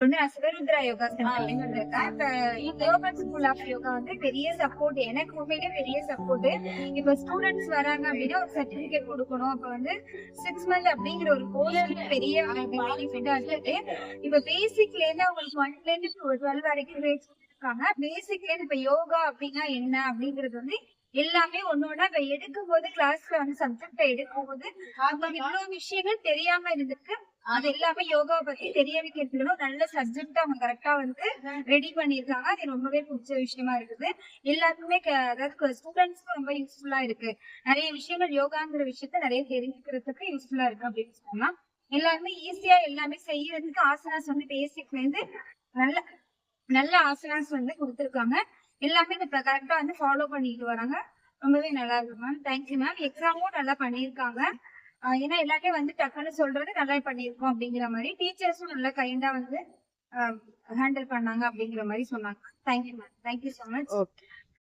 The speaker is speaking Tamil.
வந்து நான் சிவருத்ரா யோகாசனம் அப்படின்னு வந்திருக்கேன். இப்ப குளோபல் ஸ்கூல் ஆஃப் யோகா வந்து பெரிய சப்போர்ட், எனக்கு உண்மையிலே பெரிய சப்போர்ட். இப்ப ஸ்டூடெண்ட்ஸ் வராங்க அப்படின்னா ஒரு சர்டிபிகேட் கொடுக்கணும். அப்ப வந்து 6 மந்த் அப்படிங்கிற ஒரு கோர்ஸ் பெரிய பெனிஃபிட்டா இருந்தது. இப்ப பேசிக்ல இருந்து அவங்களுக்கு 1ல இருந்து 12 வரைக்கும் இருக்காங்க. பேசிக்ல இருந்து இப்ப யோகா அப்படின்னா என்ன அப்படிங்கிறது வந்து எல்லாமே ஒன்னொன்னா இப்ப எடுக்கும் போது கிளாஸ்ல வந்து சப்ஜெக்ட் எடுக்கும் போது அவங்களுக்கு இவ்வளவு விஷயங்கள் தெரியாம இருந்திருக்கு. அது எல்லாமே யோகாவை பத்தி தெரிய வைக்கிறதுக்கு நல்ல சப்ஜெக்ட் அவங்க கரெக்டா வந்து ரெடி பண்ணிருக்காங்க. அது ரொம்பவே பிடிச்ச விஷயமா இருக்குது. எல்லாருக்குமே அதாவது ஸ்டூடெண்ட்ஸ்க்கு ரொம்ப யூஸ்ஃபுல்லா இருக்கு. நிறைய விஷயங்கள் யோகாங்கிற விஷயத்த நிறைய தெரிஞ்சுக்கிறதுக்கு யூஸ்ஃபுல்லா இருக்கு அப்படின்னு சொல்லலாம். எல்லாருமே ஈஸியா எல்லாமே செய்யறதுக்கு ஆசனாஸ் வந்து பேசிக்ல இருந்து நல்ல நல்ல ஆசனாஸ் வந்து கொடுத்துருக்காங்க. எல்லாமே இந்த கரெக்டா வந்து ஃபாலோ பண்ணிட்டு வராங்க. ரொம்பவே நல்லா இருக்கு மேம். Thank you ma'am. எக்ஸாமும் நல்லா பண்ணியிருக்காங்க. ஏன்னா எல்லாத்தையும் வந்து டக்குன்னு சொல்றது நல்லா பண்ணியிருக்கோம் அப்படிங்கிற மாதிரி டீச்சர்ஸும் நல்லா கைண்டா வந்து ஹேண்டில் பண்ணாங்க அப்படிங்கிற மாதிரி சொன்னாங்க. Thank you ma'am. Thank you so much. Okay.